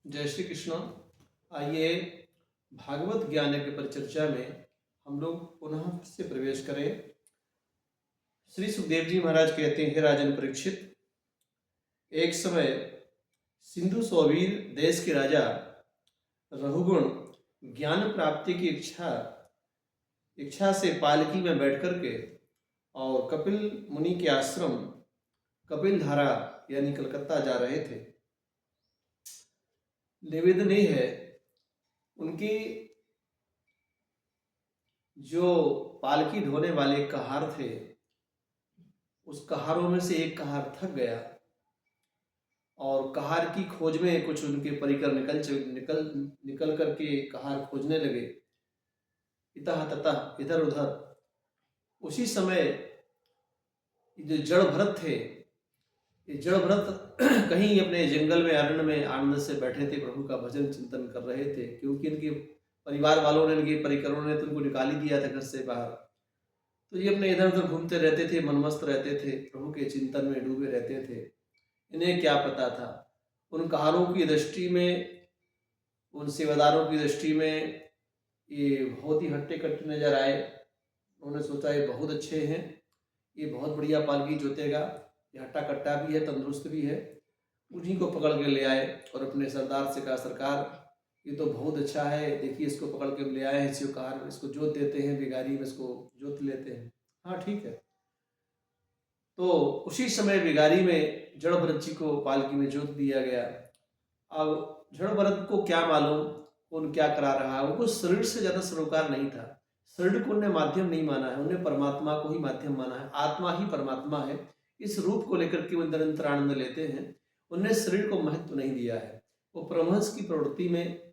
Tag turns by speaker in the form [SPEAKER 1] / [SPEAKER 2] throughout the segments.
[SPEAKER 1] जय श्री कृष्ण। आइए भागवत ज्ञान की परिचर्चा में हम लोग पुनः फिर से प्रवेश करें। श्री सुखदेव जी महाराज कहते हैं, हे राजन परीक्षित, एक समय सिंधु सौवीर देश के राजा रघुगुण ज्ञान प्राप्ति की इच्छा से पालकी में बैठ करके और कपिल मुनि के आश्रम कपिल धारा यानी कलकत्ता जा रहे थे। निवेदन ये है, उनकी जो पालकी ढोने वाले कहार थे, उस कहारों में से एक कहार थक गया और कहार की खोज में कुछ उनके परिकर निकल करके कहार खोजने लगे इतः ततः इधर उधर। उसी समय जो जड़ भरत थे, ये जड़ भरत कहीं अपने जंगल में अरण्य में आनंद से बैठे थे, प्रभु का भजन चिंतन कर रहे थे, क्योंकि इनके परिवार वालों ने, इनके परिकरों ने तो उनको निकाल ही दिया था घर से बाहर। तो ये अपने इधर उधर घूमते रहते थे, मनमस्त रहते थे, प्रभु के चिंतन में डूबे रहते थे। इन्हें क्या पता था, उन कहारों की दृष्टि में, उन सेवादारों की दृष्टि में ये बहुत ही हट्टे कट्टे नजर आए। उन्होंने सोचा ये बहुत अच्छे हैं, ये बहुत बढ़िया पालकी जोतेगा, ये हट्टा कट्टा भी है, तंदुरुस्त भी है। उन्हीं को पकड़ के ले आए और अपने सरदार से कहा, सरकार ये तो बहुत अच्छा है, देखिए इसको पकड़ के ले आए हैं, इसको कहा इसको जोत देते हैं, बेगारी में इसको जोत लेते हैं। हाँ ठीक है। तो उसी समय बेगारी में जड़ भरत जी को पालकी में जोत दिया गया। अब जड़ भरत को क्या मालूम कौन क्या करा रहा है, उनको शरीर से ज्यादा सरोकार नहीं था। शरीर को उन्हें माध्यम नहीं माना है, उन्हें परमात्मा को ही माध्यम माना है। आत्मा ही परमात्मा है, इस रूप को लेकर के वो निरंतर आनंद लेते हैं। उन्हें शरीर को महत्व नहीं दिया है। वो परमहंस की प्रवृत्ति में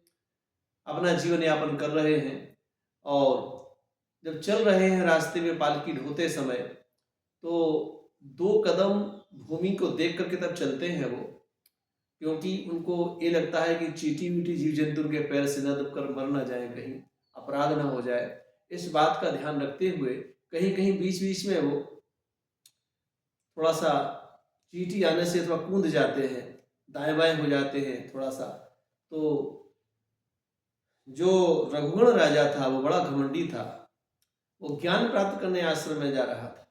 [SPEAKER 1] अपना जीवन यापन कर रहे हैं। और जब चल रहे हैं रास्ते में पालकी ढोते समय, तो 2 कदम भूमि को देख करके तब चलते हैं वो, क्योंकि उनको ये लगता है कि चींटी मीठी जीव जंतु के पैर से न दबकर मर ना जाए, कहीं अपराध ना हो जाए। इस बात का ध्यान रखते हुए कहीं कहीं बीच बीच में वो थोड़ा सा चींटी आने से थोड़ा कूद जाते हैं, दाएं बाएं हो जाते हैं थोड़ा सा। तो जो रघुगण राजा था वो बड़ा घमंडी था, वो ज्ञान प्राप्त करने आश्रम में जा रहा था।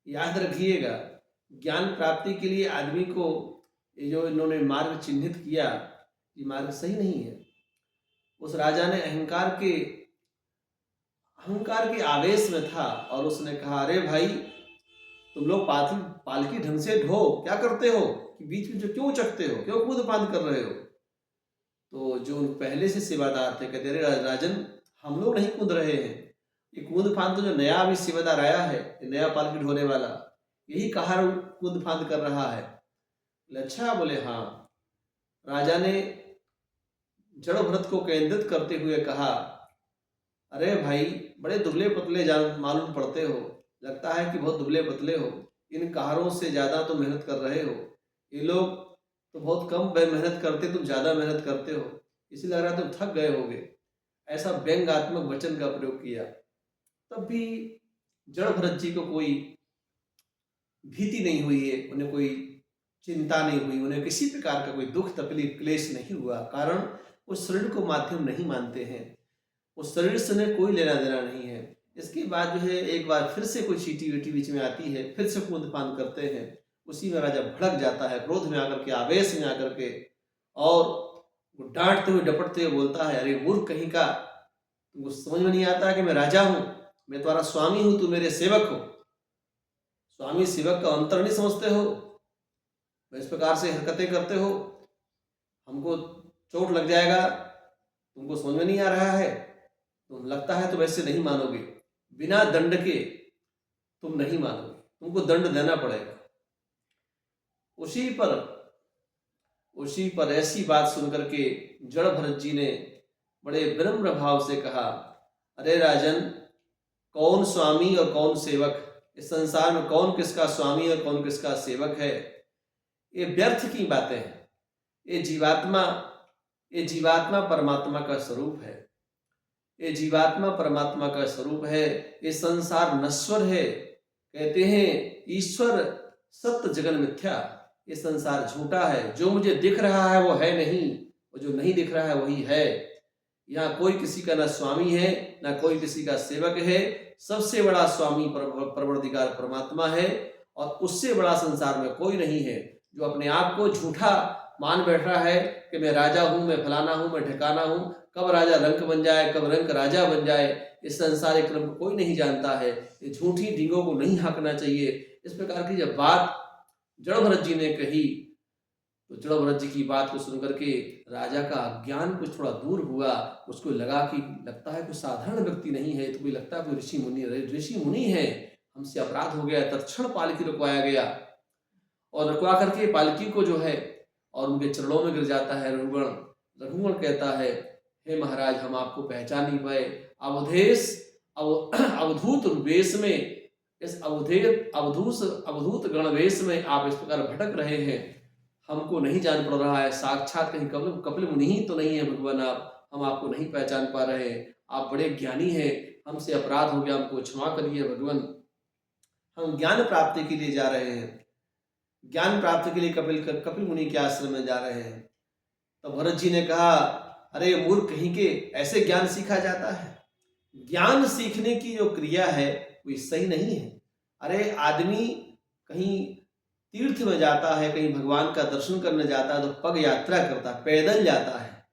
[SPEAKER 1] याद रखिएगा, ज्ञान प्राप्ति के लिए आदमी को ये जो इन्होंने मार्ग चिन्हित किया, ये मार्ग सही नहीं है। उस राजा ने अहंकार के आवेश में था और उसने कहा, अरे भाई तुम लोग पालकी ढंग से ढो, क्या करते हो कि बीच में जो क्यों चकते हो, क्यों कूद फांद कर रहे हो। तो जो पहले से सेवादार थे कहते, अरे राजन हम लोग नहीं कूद रहे हैं, ये कूद फांद तो जो नया अभी सेवादार आया है, नया पालकी ढोने वाला, यही कहार कूद फांद कर रहा है। अच्छा, बोले हाँ। राजा ने जड़ भरत को केंद्रित करते हुए कहा, अरे भाई बड़े दुबले पतले मालूम पड़ते हो, लगता है कि बहुत दुबले पतले हो, इन कहारों से ज्यादा तो मेहनत कर रहे हो। ये लोग तो बहुत कम मेहनत करते, तुम ज्यादा मेहनत करते हो, इसलिए लग रहा है तुम थक गए होगे। ऐसा व्यंग्यात्मक वचन का प्रयोग किया। तब भी जड़ भरत जी को कोई भीति नहीं हुई है, उन्हें कोई चिंता नहीं हुई, उन्हें किसी प्रकार का कोई दुख तकलीफ क्लेश नहीं हुआ। कारण उस शरीर को माध्यम नहीं मानते हैं, उस शरीर से उन्हें कोई लेना देना नहीं है। इसके बाद जो है एक बार फिर से कोई चींटी वीटी बीच में आती है, फिर से कूद फांद करते हैं। उसी में राजा भड़क जाता है, क्रोध में आकर के, आवेश में आकर के, और वो डांटते हुए डपटते हुए बोलता है, अरे मूर्ख कहीं का, तुमको समझ में नहीं आता कि मैं राजा हूं, मैं तुम्हारा स्वामी हूं, तुम मेरे सेवक हो। स्वामी सेवक का अंतर नहीं समझते हो, इस प्रकार से हरकतें करते हो, हमको चोट लग जाएगा, तुमको समझ में नहीं आ रहा है, तुम लगता है तो वैसे नहीं मानोगे, बिना दंड के तुम नहीं मानोगे, तुमको दंड देना पड़ेगा। उसी पर ऐसी बात सुनकर के जड़ भरत जी ने बड़े विनम्र भाव से कहा, अरे राजन, कौन स्वामी और कौन सेवक, इस संसार में कौन किसका स्वामी और कौन किसका सेवक है, ये व्यर्थ की बातें हैं। ये जीवात्मा परमात्मा का स्वरूप है, ये जीवात्मा परमात्मा का स्वरूप है। ये संसार नश्वर है, कहते हैं ईश्वर सत्य जगन मिथ्या, ये संसार झूठा है, जो मुझे दिख रहा है वो है नहीं, और जो नहीं दिख रहा है वही है। यहाँ कोई किसी का ना स्वामी है, ना कोई किसी का सेवक है। सबसे बड़ा स्वामी परवरदिगार परमात्मा है, और उससे बड़ा संसार में कोई नहीं है। जो अपने आप को झूठा मान बैठ रहा है कि मैं राजा हूँ, मैं फलाना हूँ, मैं ठिकाना हूँ, कब राजा रंक बन जाए, कब रंक राजा बन जाए, इस सांसारिक क्रम को कोई नहीं जानता है। ये झूठी डींगों को नहीं हाँकना चाहिए। इस प्रकार की जब बात जड़ भरत जी ने कही, तो जड़ भरत जी की बात को सुन करके राजा का अज्ञान कुछ थोड़ा दूर हुआ। उसको लगा कि लगता है कोई साधारण व्यक्ति नहीं है, तो कोई लगता है कोई ऋषि मुनि है, हमसे अपराध हो गया। तत्क्षण पालकी रुकवाया गया, और रुकवा करके पालकी को जो है और उनके चरणों में गिर जाता है रघुगण। रघुगण कहता है, हे महाराज, हम आपको पहचान नहीं पाए। अवधूत वेश में, इस अवधूत गण वेश में आप इस प्रकार भटक रहे हैं, हमको नहीं जान पड़ रहा है। साक्षात कहीं कपिल मुनि ही तो नहीं है भगवान आप, हम आपको नहीं पहचान पा रहे हैं। आप बड़े ज्ञानी हैं, हमसे अपराध हो गया, हमको क्षमा करिए भगवान। हम ज्ञान प्राप्ति के लिए जा रहे हैं, ज्ञान प्राप्ति के लिए कपिल मुनि के आश्रम में जा रहे हैं। तो भरत जी ने कहा, अरे मूर्ख कहीं के, ऐसे ज्ञान सीखा जाता है? ज्ञान सीखने की जो क्रिया है वो सही नहीं है। अरे आदमी कहीं तीर्थ में जाता है, कहीं भगवान का दर्शन करने जाता है, तो पग यात्रा करता है, पैदल जाता है।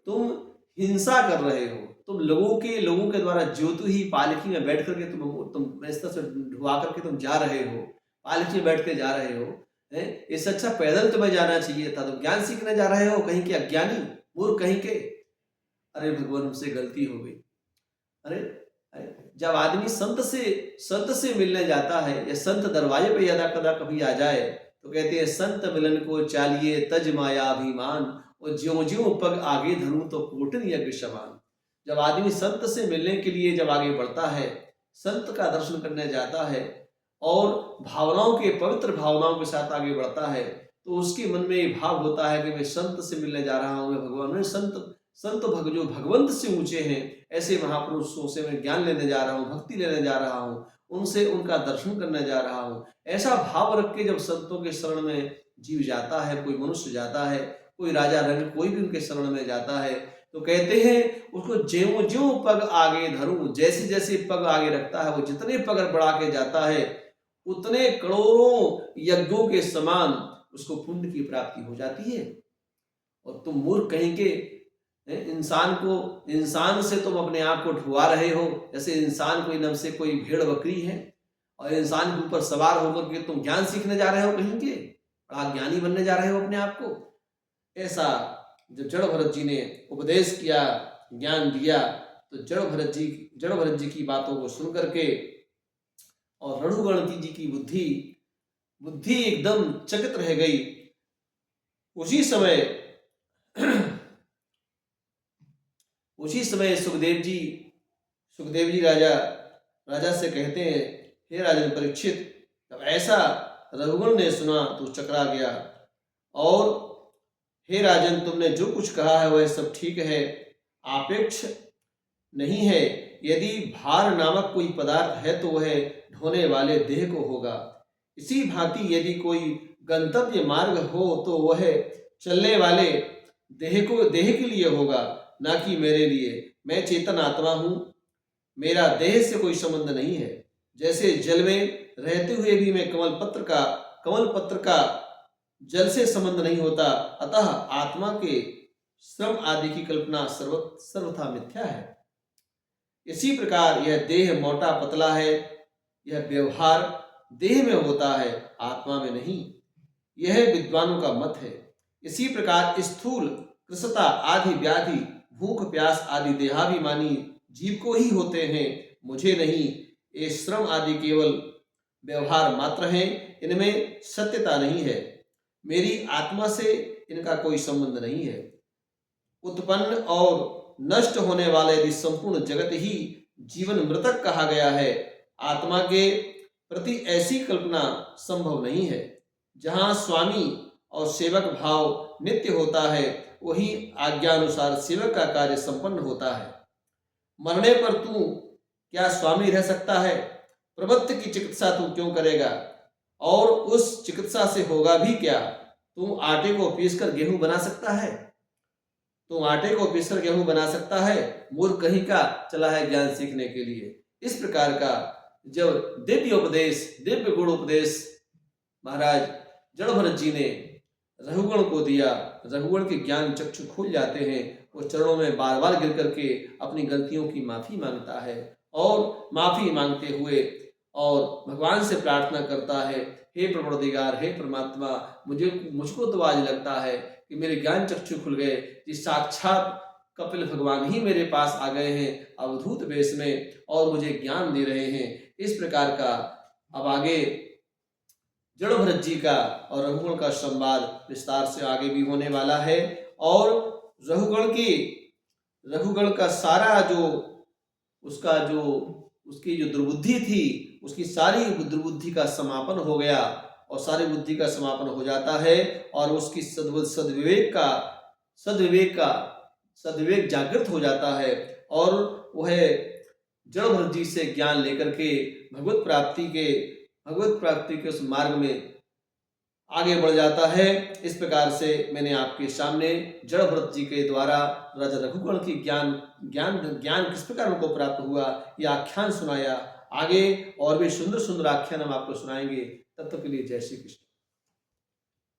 [SPEAKER 1] तुम हिंसा कर रहे हो, तुम लोगों के द्वारा ज्योति ही पालकी में बैठ करके तुम इस तरह से ढुआ करके तुम जा रहे हो, पालकी में बैठ के जा रहे हो। इससे अच्छा पैदल तुम्हें जाना चाहिए था। तुम ज्ञान सीखने जा रहे हो, कहीं के अज्ञानी मूर्ख कहीं के। अरे भगवान, हमसे गलती हो गई। अरे जब आदमी संत से मिलने जाता है, या संत दरवाजे पे यदा कदा कभी आ जाए, तो कहते हैं संत मिलन को चालिए तज माया अभिमान, और ज्यों ज्यों पग आगे धरूं तो कोटन यज्ञ समान। जब आदमी संत से मिलने के लिए जब आगे बढ़ता है, संत का दर्शन करने जाता है, और भावनाओं के पवित्र भावनाओं के साथ आगे बढ़ता है, तो उसके मन में ये भाव होता है कि मैं संत से मिलने जा रहा हूँ, मैं भगवान में संत जो भगवंत से ऊंचे हैं, ऐसे महापुरुषों से मैं ज्ञान लेने जा रहा हूँ, भक्ति लेने जा रहा हूँ, उनसे उनका दर्शन करने जा रहा हूँ। ऐसा भाव रख के जब संतों के शरण में जीव जाता है, कोई मनुष्य जाता है, कोई राजा रंग कोई भी उनके शरण में जाता है, तो कहते हैं उसको ज्यों ज्यों पग आगे धरूं, जैसे जैसे पग आगे रखता है, वो जितने पग बढ़ा के जाता है, उतने करोड़ों यज्ञों के समान उसको पुण्य की प्राप्ति हो जाती है। और तुम मूर्ख कहीं के, इंसान से तुम अपने आप को ढुआ रहे हो, जैसे इंसान कोई नम से कोई भेड़ बकरी है, और इंसान के ऊपर सवार होकर के तुम ज्ञान सीखने जा रहे हो, कहीं के बड़ा ज्ञानी बनने जा रहे हो अपने आप को। ऐसा जब जड़ भरत जी ने उपदेश किया, ज्ञान दिया, तो जड़ भरत जी की बातों को सुन करके और रघुगण जी की बुद्धि एकदम चकित रह गई। उसी समय सुखदेव जी राजा से कहते हैं, हे राजन परीक्षित, जब ऐसा रघुगण ने सुना तो चकरा गया, और हे राजन, तुमने जो कुछ कहा है वह सब ठीक है, आपेक्ष नहीं है। यदि भार नामक कोई पदार्थ है तो वह ढोने वाले देह को होगा। इसी भांति यदि कोई गंतव्य मार्ग हो तो वह चलने वाले देह के लिए होगा, ना कि मेरे लिए। मैं चेतन आत्मा हूं, मेरा देह से कोई संबंध नहीं है। जैसे जल में रहते हुए भी मैं कमल पत्र का जल से संबंध नहीं होता, अतः आत्मा के श्रम आदि की कल्पना सर्वथा मिथ्या है। इसी प्रकार यह देह मोटा पतला है, यह व्यवहार देह में होता है, आत्मा में नहीं। यह विद्वानों का मत है। इसी प्रकार स्थूल कृशता आदि व्याधि, भूख प्यास आदि देहाभिमानी जीव को ही होते हैं, मुझे नहीं। ये श्रम आदि केवल व्यवहार मात्र हैं, इनमें सत्यता नहीं है। मेरी आत्मा से इनका कोई संबंध नहीं है। उत्पन्न और नष्ट होने वाले यदि संपूर्ण जगत ही जीवन मृतक कहा गया है, आत्मा के प्रति ऐसी कल्पना संभव नहीं है। जहाँ स्वामी और सेवक भाव नित्य होता है, वही आज्ञानुसार सेवक का कार्य संपन्न होता है। मरने पर तू क्या स्वामी रह सकता है? प्रवृत्ति की चिकित्सा तू क्यों करेगा? और उस चिकित्सा से होगा भी क्या? तू आटे को पीसकर गेहूं बना सकता है? तू आटे को पीसकर गेहूं बना सकता है? मूर्ख कहीं का चला है ज्ञान सीखने के लिए। इस प्रकार का जब दिव्य उपदेश, दिव्य गुण उपदेश महाराज जड़ भरत जी ने रघुगण को दिया, रघुगण के ज्ञान चक्षु खुल जाते हैं। वो चरणों में बार बार गिर करके अपनी गलतियों की माफी मांगता है और माफी मांगते हुए और भगवान से प्रार्थना करता है, हे परवरदिगार, हे परमात्मा, मुझको तो आज लगता है कि मेरे ज्ञान चक्षु खुल गए, कि साक्षात कपिल भगवान ही मेरे पास आ गए हैं अवधूत वेश में और मुझे ज्ञान दे रहे हैं। इस प्रकार का अब आगे जड़ भरत जी का और रघुगण का संवाद विस्तार से आगे भी होने वाला है। और रघुगण का सारा जो उसकी जो दुर्बुद्धि थी, उसकी सारी दुर्बुद्धि का समापन हो गया और सारी बुद्धि का समापन हो जाता है और उसकी सद्विवेक जागृत हो जाता है और वह जड़ भरत जी से ज्ञान लेकर के भगवत प्राप्ति के उस मार्ग में आगे बढ़ जाता है। इस प्रकार से मैंने आपके सामने जड़ भरत जी के द्वारा राजा रघुगण की ज्ञान किस प्रकार उनको प्राप्त हुआ यह आख्यान सुनाया। आगे और भी सुंदर सुंदर आख्यान हम आपको सुनाएंगे। तब तक के लिए जय श्री कृष्ण।